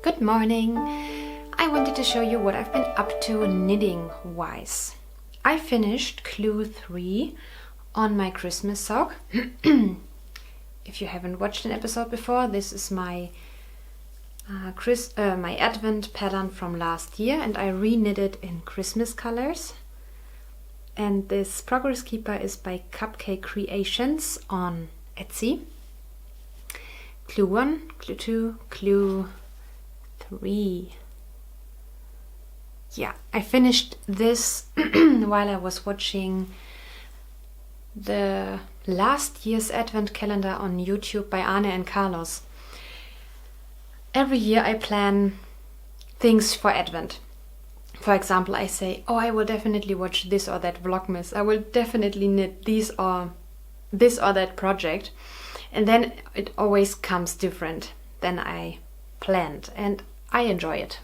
Good morning! I wanted to show you what I've been up to knitting wise. I finished clue 3 on my Christmas sock. If you haven't watched an episode before, this is my my Advent pattern from last year, and I re-knitted in Christmas colors. And this Progress Keeper is by Cupcake Creations on Etsy. Clue 1, clue 2, clue 3. Yeah, I finished this while I was watching the last year's Advent calendar on YouTube by Arne and Carlos. Every year I plan things for Advent. For example, I say, oh, I will definitely watch this or that Vlogmas. I will definitely knit this or that project. And then it always comes different than I planned, and I enjoy it.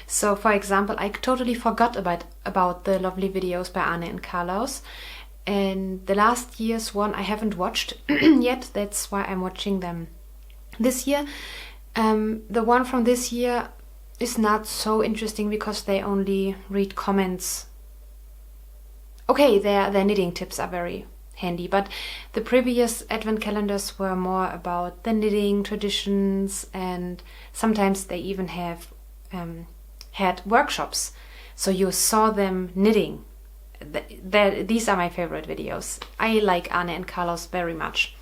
So, for example, I totally forgot about the lovely videos by Arne and Carlos. And the last year's one I haven't watched yet. That's why I'm watching them this year. The one from this year is not so interesting because they only read comments. Okay, their knitting tips are very handy, but the previous Advent calendars were more about the knitting traditions, and sometimes they even have had workshops, so you saw them knitting. These are my favorite videos. I like Arne and Carlos very much.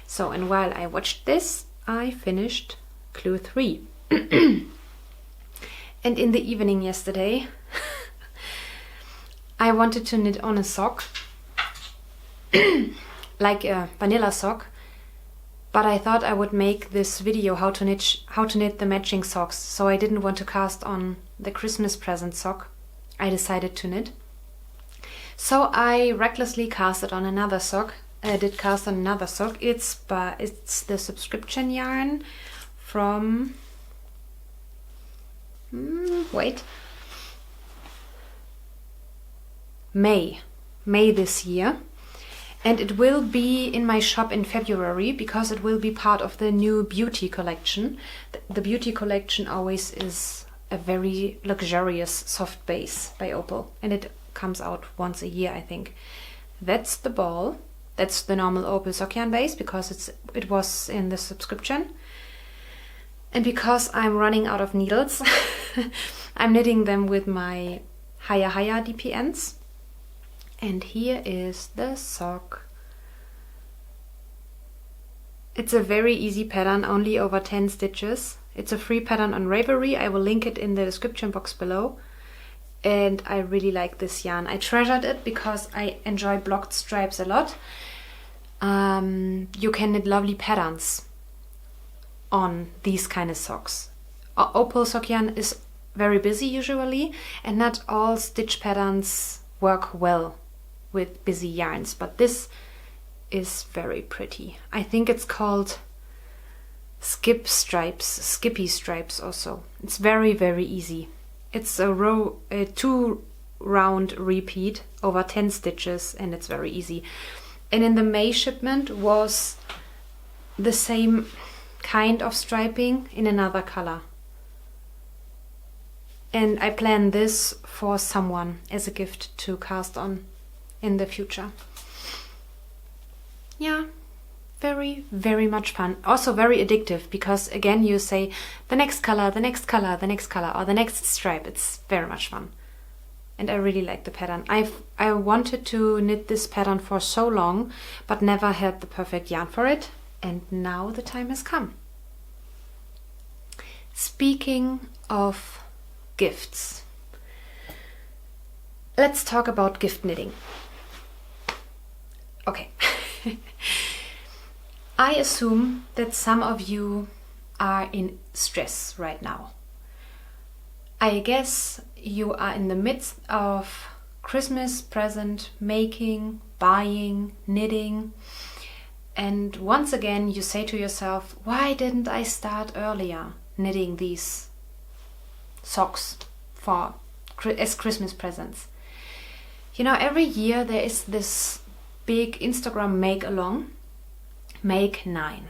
So, and while I watched this, I finished clue 3. And in the evening yesterday, I wanted to knit on a sock, like a vanilla sock, but I thought I would make this video how to knit the matching socks, so I didn't want to cast on the Christmas present sock I decided to knit. So I recklessly casted on another sock. I did cast on another sock. It's the subscription yarn from May this year. And it will be in my shop in February because it will be part of the new beauty collection. The beauty collection always is a very luxurious soft base by Opal, and it comes out once a year, I think. That's the ball. That's the normal Opal sock yarn base because it was in the subscription. And because I'm running out of needles, I'm knitting them with my Haya DPNs. And here is the sock. It's a very easy pattern, only over 10 stitches. It's a free pattern on Ravelry. I will link it in the description box below. And I really like this yarn. I treasured it because I enjoy blocked stripes a lot. You can knit lovely patterns on these kind of socks. Opal sock yarn is very busy usually, and not all stitch patterns work well with busy yarns, but this is very pretty. I think it's called skippy stripes also. It's very, very easy. It's a 2-round repeat over 10 stitches, and it's very easy. And in the May shipment was the same kind of striping in another color. And I plan this for someone as a gift to cast on in the future. Yeah, very, very much fun. Also very addictive because, again, you say the next color, the next color, the next color, or the next stripe. It's very much fun. And I really like the pattern. I wanted to knit this pattern for so long, but never had the perfect yarn for it. And now the time has come. Speaking of gifts, let's talk about gift knitting. Okay. I assume that some of you are in stress right now. I guess you are in the midst of Christmas present making, buying, knitting, and once again you say to yourself, why didn't I start earlier knitting these socks as Christmas presents? You know, every year there is this big Instagram make along, Make 9.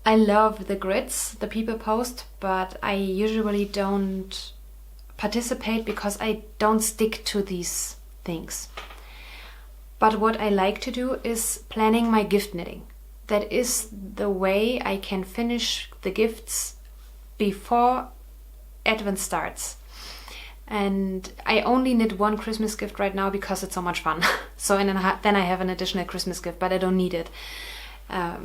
I love the grids the people post, but I usually don't participate because I don't stick to these things. But what I like to do is planning my gift knitting. That is the way I can finish the gifts before Advent starts. And I only knit one Christmas gift right now because it's so much fun. So and then I have an additional Christmas gift, but I don't need it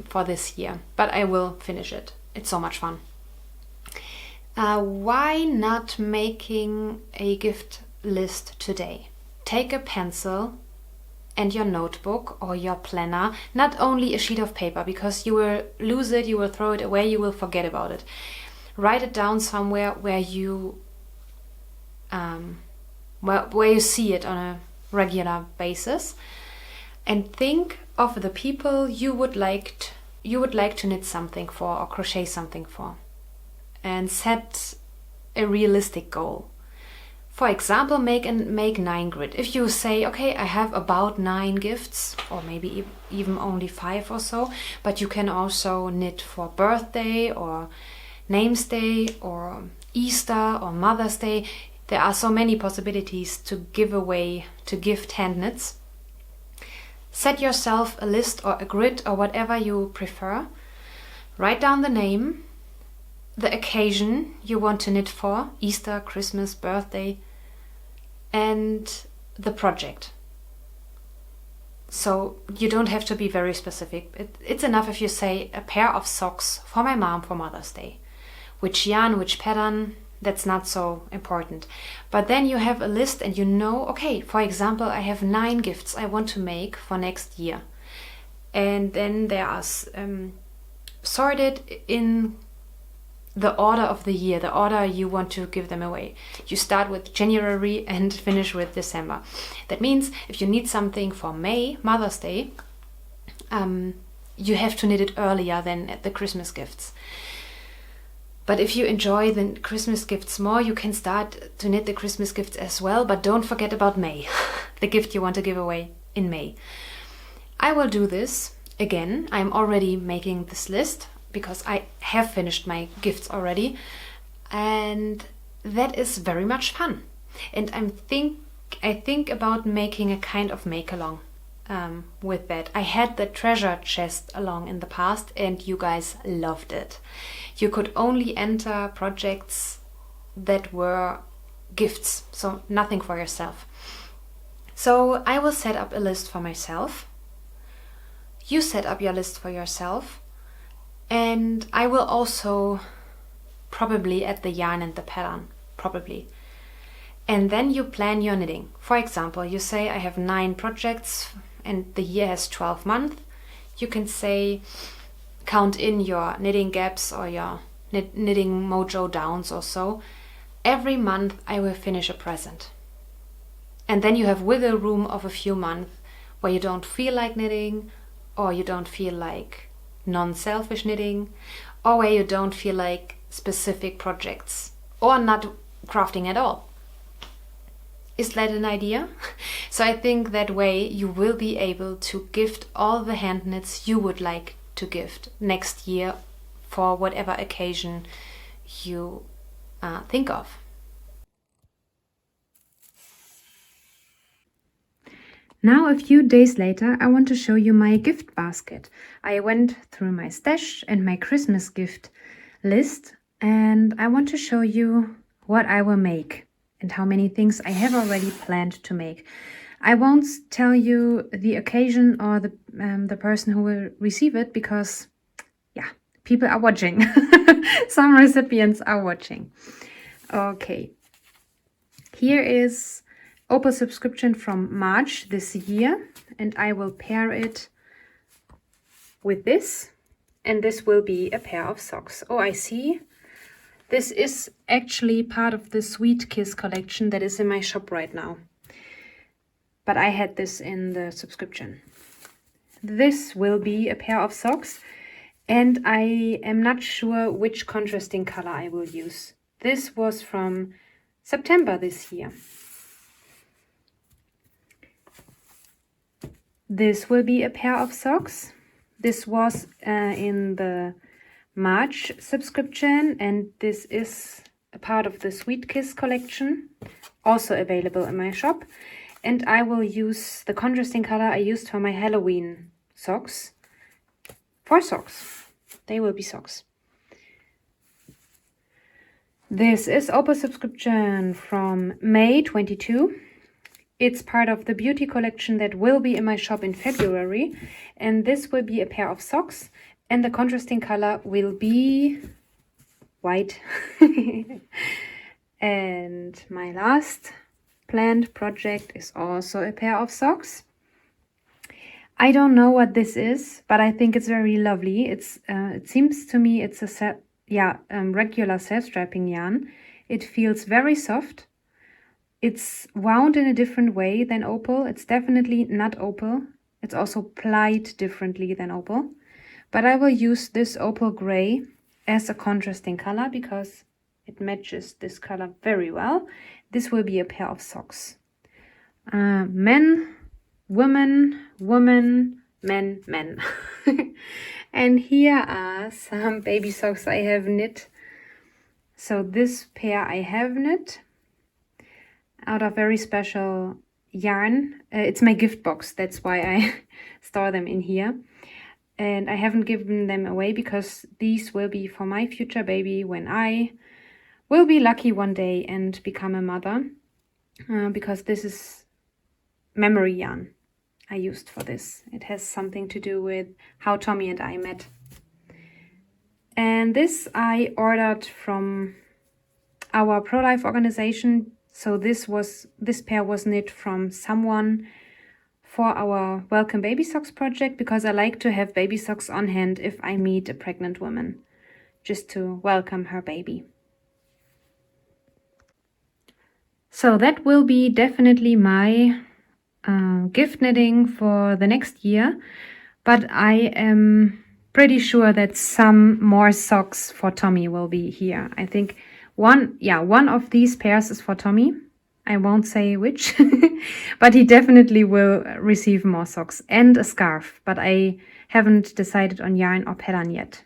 for this year. But I will finish it. It's so much fun. Why not making a gift list today? Take a pencil and your notebook or your planner, not only a sheet of paper, because you will lose it, you will throw it away, you will forget about it. Write it down somewhere where you where you see it on a regular basis, and think of the people you would like to knit something for or crochet something for, and set a realistic goal. For example, make 9 grid. If you say, okay, I have about 9 gifts, or maybe even only 5 or so, but you can also knit for birthday or names day or Easter or Mother's Day. There are so many possibilities to give away, to gift hand knits. Set yourself a list or a grid or whatever you prefer. Write down the name, the occasion you want to knit for, Easter, Christmas, birthday, and the project. So you don't have to be very specific. It's enough if you say a pair of socks for my mom for Mother's Day. Which yarn, which pattern, that's not so important. But then you have a list and you know, okay, for example, I have 9 gifts I want to make for next year. And then they are sorted in the order of the year, the order you want to give them away. You start with January and finish with December. That means if you need something for May, Mother's Day, you have to knit it earlier than the Christmas gifts. But if you enjoy the Christmas gifts more, you can start to knit the Christmas gifts as well, but don't forget about May, the gift you want to give away in May. I will do this again. I'm already making this list because I have finished my gifts already, and that is very much fun. And I think about making a kind of make-along with that. I had the treasure chest along in the past and you guys loved it. You could only enter projects that were gifts, so nothing for yourself. So I will set up a list for myself. You set up your list for yourself. And I will also probably add the yarn and the pattern, probably. And then you plan your knitting. For example, you say I have 9 projects and the year has 12 months. You can say, count in your knitting gaps or your knitting mojo downs or so. Every month I will finish a present. And then you have wiggle room of a few months where you don't feel like knitting, or you don't feel like non-selfish knitting, or where you don't feel like specific projects, or not crafting at all. Is that an idea? So I think that way you will be able to gift all the hand knits you would like to gift next year for whatever occasion you think of. Now, a few days later, I want to show you my gift basket. I went through my stash and my Christmas gift list, and I want to show you what I will make and how many things I have already planned to make. I won't tell you the occasion or the person who will receive it because, yeah, people are watching. Some recipients are watching. Okay, here is Opal subscription from March this year, and I will pair it with this, and this will be a pair of socks. Oh, I see. This is actually part of the Sweet Kiss collection that is in my shop right now. But I had this in the subscription. This will be a pair of socks, and I am not sure which contrasting color I will use. This was from September this year. This will be a pair of socks. This was in the March subscription, and this is a part of the Sweet Kiss collection, also available in my shop. And I will use the contrasting color I used for my Halloween socks. 4 socks. They will be socks. This is Opal subscription from May 22. It's part of the beauty collection that will be in my shop in February. And this will be a pair of socks. And the contrasting color will be white. And my last planned project is also a pair of socks. I don't know what this is, but I think it's very lovely. It seems to me it's a regular self-strapping yarn. It feels very soft. It's wound in a different way than Opal. It's definitely not Opal. It's also plied differently than Opal. But I will use this Opal Gray as a contrasting color because it matches this color very well. This will be a pair of socks. Men, women, woman, men, men. And here are some baby socks I have knit. So this pair I have knit out of very special yarn. It's my gift box, that's why I store them in here. And I haven't given them away because these will be for my future baby when I will be lucky one day and become a mother. Because this is memory yarn I used for this. It has something to do with how Tommy and I met. And this I ordered from our pro-life organization. So this pair was knit from someone for our Welcome Baby Socks project, because I like to have baby socks on hand if I meet a pregnant woman, just to welcome her baby. So that will be definitely my gift knitting for the next year, but I am pretty sure that some more socks for Tommy will be here. I think one of these pairs is for Tommy. I won't say which, but he definitely will receive more socks and a scarf, but I haven't decided on yarn or pattern yet.